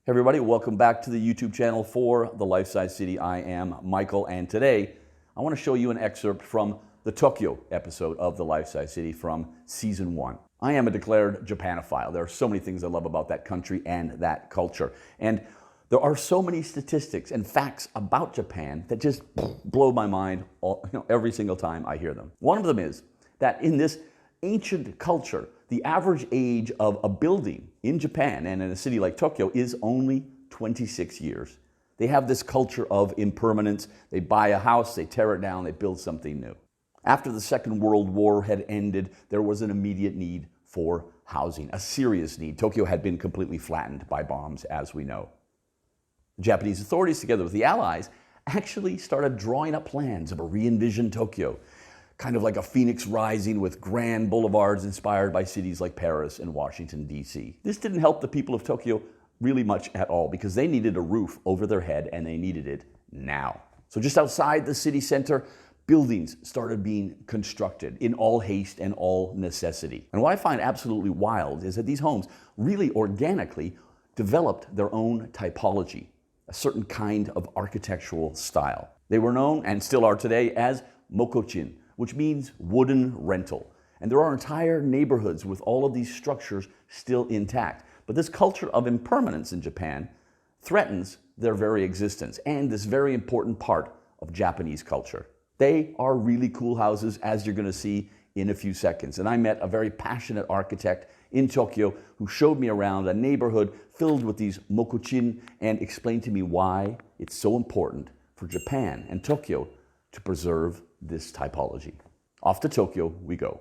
Hey everybody, welcome back to the YouTube channel for The Life-Size City. I am Michael, and today I want to show you an excerpt from the Tokyo episode of The Life-Size City from Season 1. I am a declared Japanophile. There are so many things I love about that country and that culture. And there are so many statistics and facts about Japan that just blow my mind every single time I hear them. One of them is that in this ancient culture, the average age of a building in Japan and in a city like Tokyo is only 26 years. They have this culture of impermanence. They buy a house, they tear it down, they build something new. After the Second World War had ended, there was an immediate need for housing, a serious need. Tokyo had been completely flattened by bombs, as we know. The Japanese authorities, together with the Allies, actually started drawing up plans of a re-envisioned Tokyo, kind of like a phoenix rising with grand boulevards inspired by cities like Paris and Washington, D.C. This didn't help the people of Tokyo really much at all because they needed a roof over their head and they needed it now. So just outside the city center, buildings started being constructed in all haste and all necessity. And what I find absolutely wild is that these homes really organically developed their own typology, a certain kind of architectural style. They were known, and still are today, as moku-chin, which means wooden rental. And there are entire neighborhoods with all of these structures still intact. But this culture of impermanence in Japan threatens their very existence and this very important part of Japanese culture. They are really cool houses, as you're going to see in a few seconds. And I met a very passionate architect in Tokyo who showed me around a neighborhood filled with these moku-chin and explained to me why it's so important for Japan and Tokyo to preserve this typology. Off to Tokyo we go.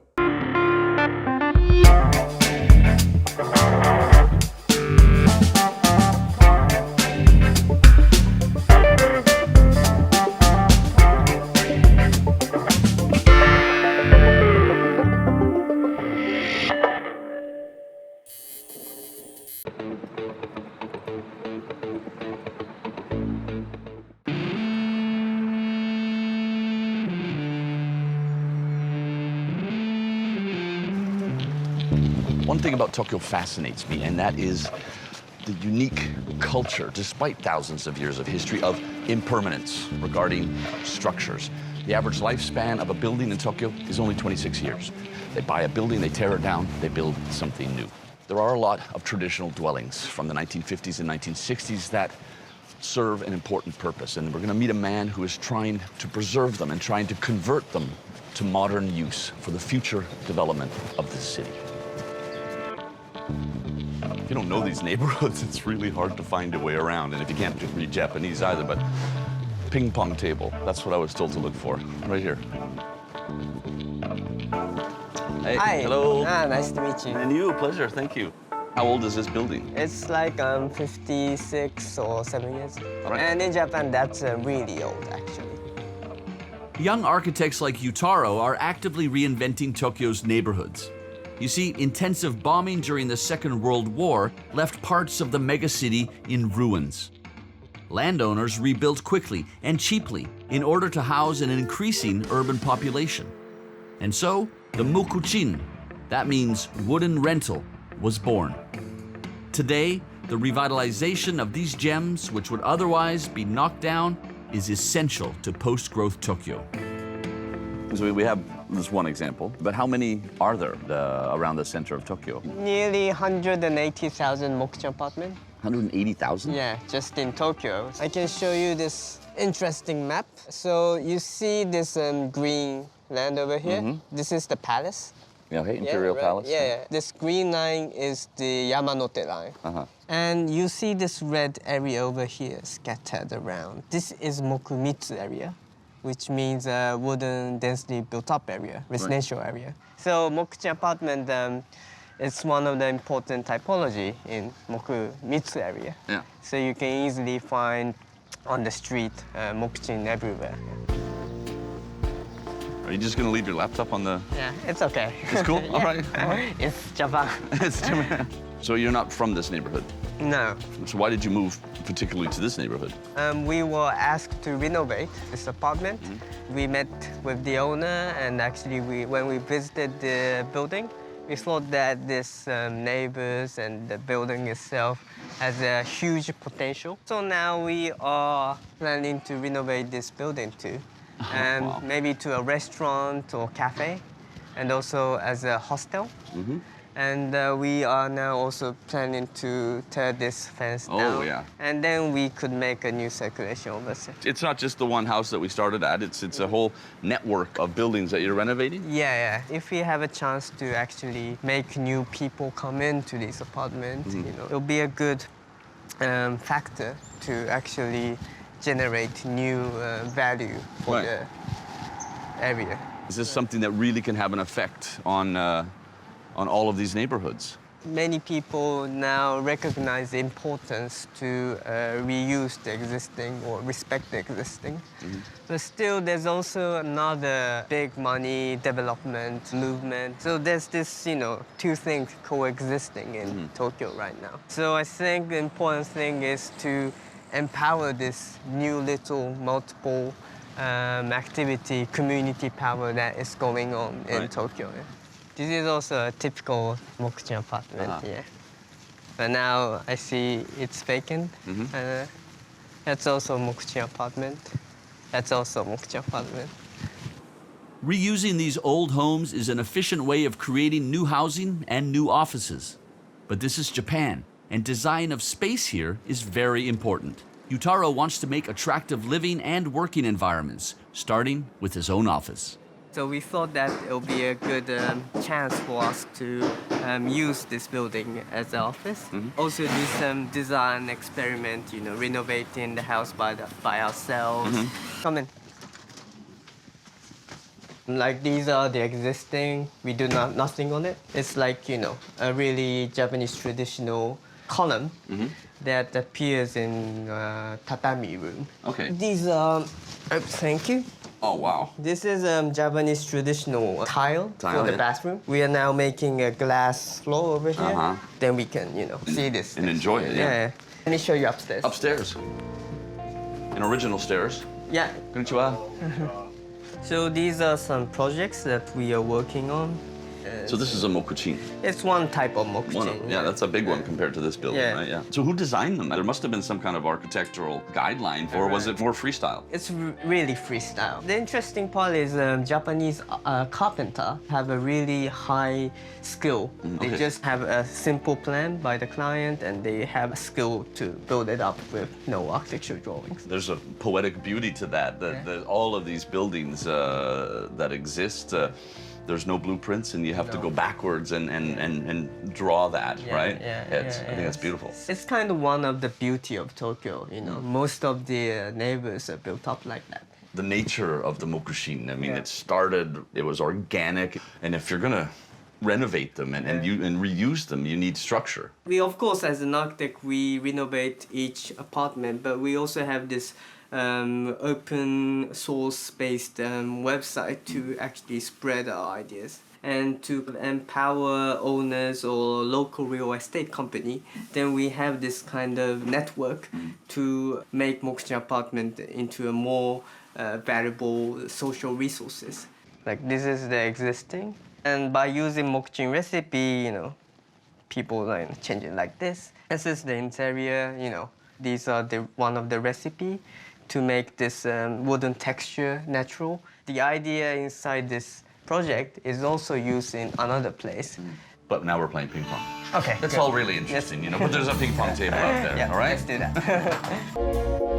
One thing about Tokyo fascinates me, and that is the unique culture, despite thousands of years of history, of impermanence regarding structures. The average lifespan of a building in Tokyo is only 26 years. They buy a building, they tear it down, they build something new. There are a lot of traditional dwellings from the 1950s and 1960s that serve an important purpose, and we're going to meet a man who is trying to preserve them and trying to convert them to modern use for the future development of the city. If you don't know these neighborhoods, it's really hard to find a way around. And if you can't read Japanese either, but ping pong table, that's what I was told to look for, right here. Hey, Hi. hello. Nice to meet you. And you, pleasure, thank you. How old is this building? It's like 56 or 7 years. All right. And in Japan, that's really old, actually. Young architects like Yutaro are actively reinventing Tokyo's neighborhoods. You see, intensive bombing during the Second World War left parts of the megacity in ruins. Landowners rebuilt quickly and cheaply in order to house an increasing urban population. And so, the moku-chin, that means wooden rental, was born. Today, the revitalization of these gems, which would otherwise be knocked down, is essential to post-growth Tokyo. So we have this one example, but how many are there around the center of Tokyo? Nearly 180,000 moku-chin apartments. 180,000? Yeah, just in Tokyo. I can show you this interesting map. So you see this green land over here? Mm-hmm. This is the palace. Yeah, okay, Imperial right. Palace. Yeah. This green line is the Yamanote line. Uh-huh. And you see this red area over here scattered around. This is moku-mitsu area, which means wooden, densely built-up area, residential area. So moku-chin apartment is one of the important typology in moku-mitsu area. Yeah. So you can easily find on the street moku-chin everywhere. Are you just going to leave your laptop on the... Yeah, it's okay. It's cool? Yeah. All right. It's Japan. It's Japan. So you're not from this neighborhood? No. So why did you move particularly to this neighborhood? We were asked to renovate this apartment. We met with the owner, and actually when we visited the building, We thought that this neighbors and the building itself has a huge potential. So now we are planning to renovate this building too. And Wow. maybe to a restaurant or cafe, and also as a hostel. And we are now also planning to tear this fence down. yeah. And then we could make a new circulation over there. It's not just the one house that we started at, it's a whole network of buildings that you're renovating? Yeah. If we have a chance to actually make new people come into this apartment, it'll be a good factor to actually generate new value for Right. the area. Is this something that really can have an effect on all of these neighborhoods? Many people now recognize the importance to reuse the existing or respect the existing. But still, there's also another big money development movement. So there's this, two things coexisting in Tokyo right now. So I think the important thing is to empower this new little multiple activity, community power that is going on in Tokyo. This is also a typical moku-chin apartment, But now I see it's vacant. That's also a moku-chin apartment. That's also a moku-chin apartment. Reusing these old homes is an efficient way of creating new housing and new offices. But this is Japan, and design of space here is very important. Yutaro wants to make attractive living and working environments, starting with his own office. So we thought that it would be a good chance for us to use this building as an office. Also do some design experiment, renovating the house by ourselves. Come in. Like these are the existing, we do nothing on it. It's like, a really Japanese traditional column that appears in tatami room. Okay. These are, thank you. Oh, wow. This is Japanese traditional tile for the yeah. bathroom. We are now making a glass floor over here. Then we can, see this. And enjoy it, yeah. Let me show you upstairs. Upstairs. An original stairs. Yeah. Konnichiwa. So these are some projects that we are working on. So this is a moku-chin. It's one type of moku-chin. Yeah, that's a big one compared to this building, Yeah. right? Yeah. So who designed them? There must have been some kind of architectural guideline, or was it more freestyle? It's really freestyle. The interesting part is Japanese carpenter have a really high skill. They just have a simple plan by the client, and they have a skill to build it up with no architectural drawings. There's a poetic beauty to that. All of these buildings that exist, there's no blueprints, and you have to go backwards and draw that, right? I think that's beautiful. It's kind of one of the beauty of Tokyo, Most of the neighbors are built up like that. The nature of the moku-chin, I mean, it was organic, and if you're gonna renovate them and reuse them, you need structure. We, of course, as an architect, we renovate each apartment, but we also have this open source based website to actually spread our ideas and to empower owners or local real estate company. Then we have this kind of network to make moku-chin apartment into a more valuable social resources. Like this is the existing, and by using moku-chin recipe, people change it like this. This is the interior, These are one of the recipe to make this wooden texture natural. The idea inside this project is also used in another place. But now we're playing ping pong. Okay. That's good. all really interesting, But there's a ping pong table out there, all right? Let's do that.